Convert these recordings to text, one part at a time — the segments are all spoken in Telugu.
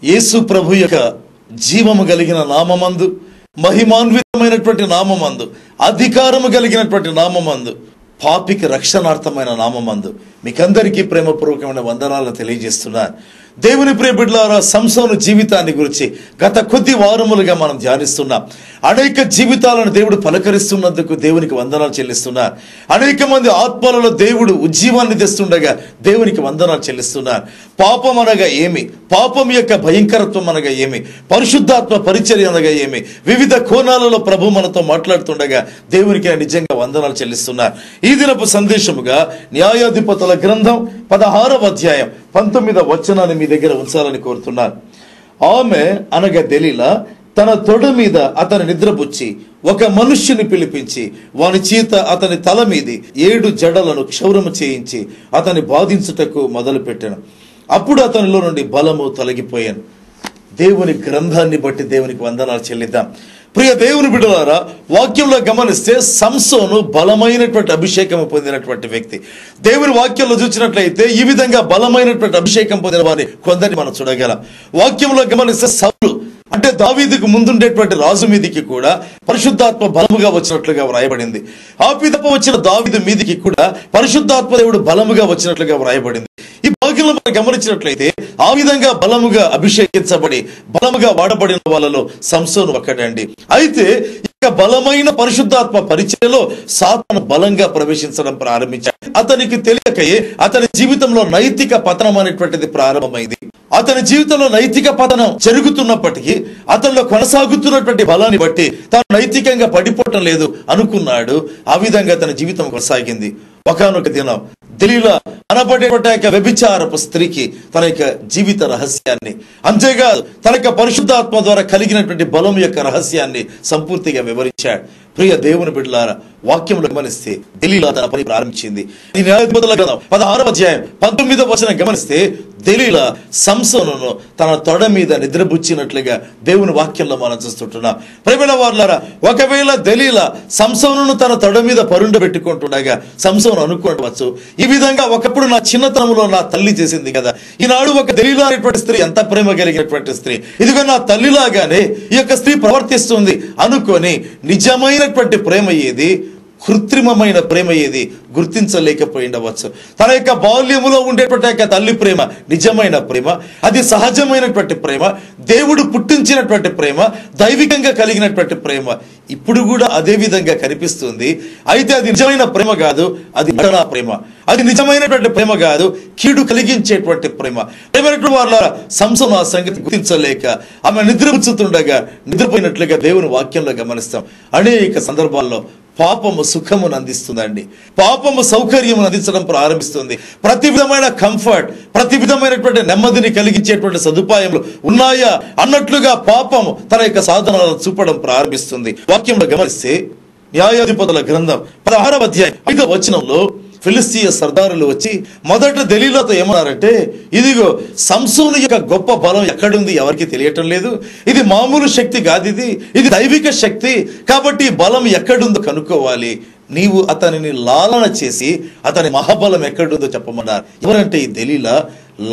యేసు ప్రభు యొక్క జీవము కలిగిన నామమందు, మహిమాన్వితమైనటువంటి నామమందు, అధికారము కలిగినటువంటి నామమందు, పాపికి రక్షణార్థమైన నామమందు మీకందరికీ ప్రేమపూర్వకమైన వందనాలను తెలియజేస్తున్నాను. దేవుని ప్రియ బిడ్డలారా, సంసోను జీవితాన్ని గురించి గత కొద్ది వారములుగా మనం ధ్యానిస్తున్నాం. అనేక జీవితాలను దేవుడు పలకరిస్తున్నందుకు దేవునికి వందనాలు చెల్లిస్తున్నారు. అనేక మంది ఆత్మలలో దేవుడు ఉజ్జీవాన్ని తెస్తుండగా దేవునికి వందనాలు చెల్లిస్తున్నారు. పాపం అనగా ఏమి, పాపం యొక్క భయంకరత్వం అనగా ఏమి, పరిశుద్ధాత్మ పరిచర్య అనగా ఏమి, వివిధ కోణాలలో ప్రభు మనతో మాట్లాడుతుండగా దేవునికి నిజంగా వందనాలు చెల్లిస్తున్నారు. ఈ దినపు సందేశముగా న్యాయాధిపతుల గ్రంథం 16వ అధ్యాయం 19వ వచనాన్ని మీ దగ్గర ఉంచాలని కోరుతున్నాను. ఆమె అనగా దెలీలా తన తొడ మీద అతని నిద్రపుచ్చి ఒక మనుష్యుని పిలిపించి వాని చేత అతని తల మీది 7 జడలను క్షౌరము చేయించి అతని బాధించుటకు మొదలుపెట్టాను. అప్పుడు అతనిలో నుండి బలము తొలగిపోయాను. దేవుని గ్రంథాన్ని బట్టి దేవునికి వందనాలు చెల్లిద్దాం. ప్రియ దేవుని బిడ్డలారా, వాక్యంలో గమనిస్తే సంసోను బలమైనటువంటి అభిషేకం పొందినటువంటి వ్యక్తి. దేవుని వాక్యంలో చూసినట్లయితే ఈ విధంగా బలమైనటువంటి అభిషేకం పొందిన వారిని కొందరిని మనం చూడగలం. వాక్యంలో గమనిస్తే సౌలు అంటే దావీదుకు ముందుండేటువంటి రాజు మీదికి కూడా పరిశుద్ధాత్మ బలముగా వచ్చినట్లుగా వ్రాయబడింది. ఆ పిదప వచ్చిన దావీదు మీదికి కూడా పరిశుద్ధాత్మ దేవుడు బలముగా వచ్చినట్లుగా వ్రాయబడింది. ఈ భాగ్యంలో మనం గమనించినట్లయితే ఆ విధంగా బలముగా అభిషేకించబడి బలముగా వాడబడిన వాళ్ళలో సంసోను ఒక్కడండి. అయితే ఇక బలమైన పరిశుద్ధాత్మ పరిచయలో సాతాను బలంగా ప్రవేశించడం ప్రారంభించాడు. అతనికి తెలియకయే అతని జీవితంలో నైతిక పతనం అనేటువంటిది ప్రారంభమైంది. అతని జీవితంలో నైతిక పతనం జరుగుతున్నప్పటికీ అతనిలో కొనసాగుతున్నటువంటి బలాన్ని బట్టి తాను నైతికంగా పడిపోవటం లేదు అనుకున్నాడు. ఆ విధంగా తన జీవితం కొనసాగింది. ఒకానొక దినం దెలీలా అనబడేటువంటి వ్యభిచారపు స్త్రీకి తన యొక్క జీవిత రహస్యాన్ని, అంతేకాదు తన యొక్క పరిశుద్ధాత్మ ద్వారా కలిగినటువంటి బలం యొక్క రహస్యాన్ని సంపూర్తిగా వివరించాడు. ప్రియ దేవుని బిడ్డలారా, వాక్యంలో గమనిస్తే దెలీలా తన పని ప్రారంభించింది. ఈ న్యాయాధిపతుల గ్రంథం 16వ అధ్యాయం 19వ వచనం గమనిస్తే దెలీలా సంసోనును తన తొడ మీద నిద్రపుచ్చినట్లుగా దేవుని వాక్యంలో మనం చూస్తుంటున్నాం. ప్రియమైన వారులారా, ఒకవేళ దెలీలా సంసోనును తన తొడ మీద పరుండబెట్టుకుంటుండగా సంసోను అనుకోవచ్చు, ఈ విధంగా ఒకప్పుడు నా చిన్నతనంలో నా తల్లి చేసింది కదా, ఈనాడు ఒక దెలీలా అనేటువంటి స్త్రీ ఎంత ప్రేమ కలిగినటువంటి స్త్రీ, ఇదిగో నా తల్లిలాగానే ఈ యొక్క స్త్రీ ప్రవర్తిస్తుంది అనుకొని నిజమైనటువంటి ప్రేమ ఏది, కృత్రిమమైన ప్రేమ ఏది గుర్తించలేకపోయిండవచ్చు. తన యొక్క బాల్యములో ఉండేటువంటి యొక్క తల్లి ప్రేమ నిజమైన ప్రేమ, అది సహజమైనటువంటి ప్రేమ, దేవుడు పుట్టించినటువంటి ప్రేమ, దైవికంగా కలిగినటువంటి ప్రేమ ఇప్పుడు కూడా అదే విధంగా కనిపిస్తుంది. అయితే అది నిజమైన ప్రేమ కాదు, అది నటనా ప్రేమ. అది నిజమైనటువంటి ప్రేమ కాదు, కీడు కలిగించేటువంటి ప్రేమ. ప్రేమైనటువంటి వాళ్ళ సంసోను ఆ సంగతి గుర్తించలేక ఆమె నిద్రపుచ్చుతుండగా నిద్రపోయినట్లుగా దేవుని వాక్యంలో గమనిస్తాం. అనేక సందర్భాల్లో పాపము సుఖమును అందిస్తుందండి, పాపము సౌకర్యమును అందించడం ప్రారంభిస్తుంది. ప్రతి విధమైన కంఫర్ట్, ప్రతి విధమైనటువంటి నెమ్మదిని కలిగించేటువంటి సదుపాయములు ఉన్నాయా అన్నట్లుగా పాపము తన యొక్క సాధనాలను చూపడం ప్రారంభిస్తుంది. వాక్యంలో గమనిస్తే న్యాయాధిపతుల గ్రంథం 16వ అధ్యాయం 5వ వచనంలో ఫిలిస్తీయ సర్దారులు వచ్చి మొదట దెలీలాతో ఏమన్నారంటే, ఇదిగో సంసోను యొక్క గొప్ప బలం ఎక్కడుంది ఎవరికి తెలియటం లేదు, ఇది మామూలు శక్తి కాదు, ఇది దైవిక శక్తి, కాబట్టి బలం ఎక్కడుందో కనుక్కోవాలి, నీవు అతనిని లాలన చేసి అతని మహాబలం ఎక్కడుందో చెప్పమన్నారు. ఎవరంటే ఈ దెలీలా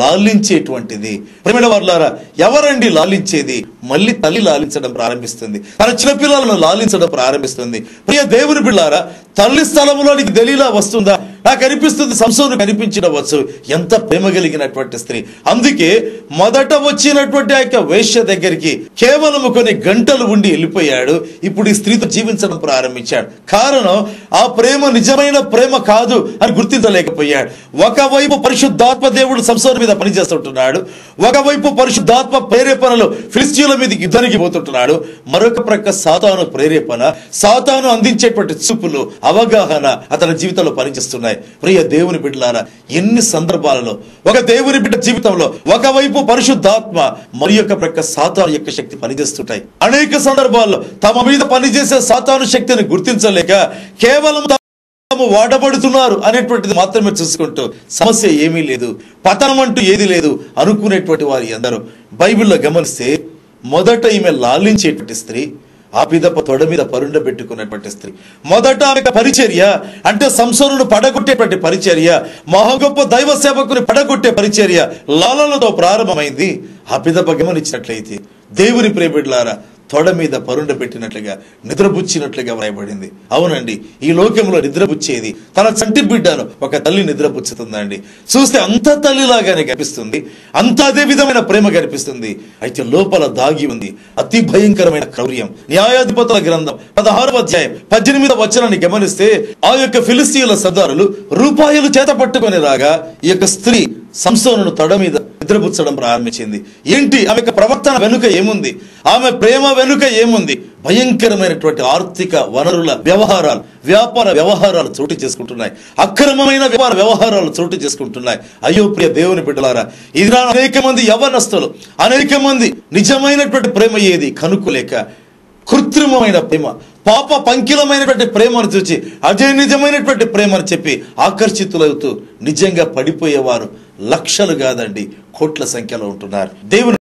లాలించేటువంటిది. ప్రియమైన వారులారా, ఎవరండి లాలించేది? మళ్ళీ తల్లి లాలించడం ప్రారంభిస్తుంది, తన చిన్నపిల్లలను లాలించడం ప్రారంభిస్తుంది. ప్రియ దేవుని బిడ్డలారా, తల్లి స్థలంలోనికి దెలీలా వస్తుందా? నాకు అనిపిస్తుంది సంసోను కనిపించవచ్చు. ఎంత ప్రేమ కలిగినటువంటి స్త్రీ. అందుకే మొదట వచ్చినటువంటి ఆ యొక్క వేశ్య దగ్గరికి కేవలం కొన్ని గంటలు ఉండి వెళ్ళిపోయాడు. ఇప్పుడు ఈ స్త్రీతో జీవించడం ప్రారంభించాడు. కారణం ఆ ప్రేమ నిజమైన ప్రేమ కాదు అని గుర్తించలేకపోయాడు. ఒకవైపు పరిశుద్ధాత్మ దేవుడు సంసోను మీద పనిచేస్తుంటున్నాడు, ఒకవైపు పరిశుద్ధాత్మ ప్రేరేపణలు ఫిలిస్తీయుల మీద యుద్ధానికి పోతుంటున్నాడు, మరొక ప్రక్క సాతాను ప్రేరేపణ, సాతాను అందించేటువంటి చూపులు, అవగాహన అతని జీవితంలో పనిచేస్తున్నాయి. ప్రియ దేవుని బిడ్డలారా, ఎన్ని సందర్భాలలో ఒక దేవుని బిడ్డ జీవితంలో ఒకవైపు పరిశుద్ధాత్మ, మరి యొక్క ప్రక్క సాతాను యొక్క శక్తి పనిచేస్తుంటాయి. అనేక సందర్భాల్లో తమ మీద పనిచేసే సాతాను శక్తిని గుర్తించలేక కేవలం వాడబడుతున్నారు అనేటువంటిది మాత్రమే చూసుకుంటూ సమస్య ఏమీ లేదు, పతనం అంటూ ఏది లేదు అనుకునేటువంటి వారు ఎందరో. బైబిల్లో గమనిస్తే మొదట ఈమె లాలించేటువంటి స్త్రీ, ఆ పిదప తొడ మీద పరుండబెట్టుకున్నటువంటి స్త్రీ. మొదట ఆమె పరిచర్య అంటే సంసోనును పడగొట్టేటువంటి పరిచర్య, మహా గొప్ప దైవ సేవకుని పడగొట్టే పరిచర్య లాలనతో ప్రారంభమైంది. ఆ పిదప గమనించినట్లయితే దేవుని ప్రియబిడ్డలారా, తొడ మీద పరుండబెట్టినట్లుగా నిద్రపుచ్చినట్లుగా వ్రాయబడింది. అవునండి, ఈ లోకంలో నిద్రపుచ్చేది తన చంటి బిడ్డను ఒక తల్లి నిద్రపుచ్చుతుందండి. చూస్తే అంత తల్లిలాగానే కనిపిస్తుంది, అంత అదే విధమైన ప్రేమ కనిపిస్తుంది. అయితే లోపల దాగి ఉంది అతి భయంకరమైన క్రౌర్యం. న్యాయాధిపతుల గ్రంథం 16వ అధ్యాయం 18వ వచనాన్ని గమనిస్తే, ఆ యొక్క ఫిలిస్తీయుల సర్దారులు రూపాయలు చేత పట్టుకొని రాగా ఈ యొక్క స్త్రీ సంసోనును తొడ మీద నిద్రపుచ్చడం ప్రారంభించింది. ఏంటి ఆమె ప్రవర్తన వెనుక ఏముంది? ఆమె ప్రేమ వెనుక ఏముంది? భయంకరమైనటువంటి ఆర్థిక వనరుల వ్యవహారాలు, వ్యాపార వ్యవహారాలు చోటు చేసుకుంటున్నాయి. అక్రమమైన వ్యాపార వ్యవహారాలు చోటు చేసుకుంటున్నాయి. అయ్యో ప్రియ దేవుని బిడ్డలారా, ఇది అనేక మంది యవ్వనస్తులు, అనేక మంది నిజమైనటువంటి ప్రేమ ఏది కనుక్కోలేక కృత్రిమమైన ప్రేమ, పాప పంకిలమైనటువంటి ప్రేమను చూచి అదే నిజమైనటువంటి ప్రేమను చెప్పి ఆకర్షితులవుతూ నిజంగా పడిపోయేవారు లక్షలు కాదండి, కోట్ల సంఖ్యలో ఉంటున్నారు. దేవుని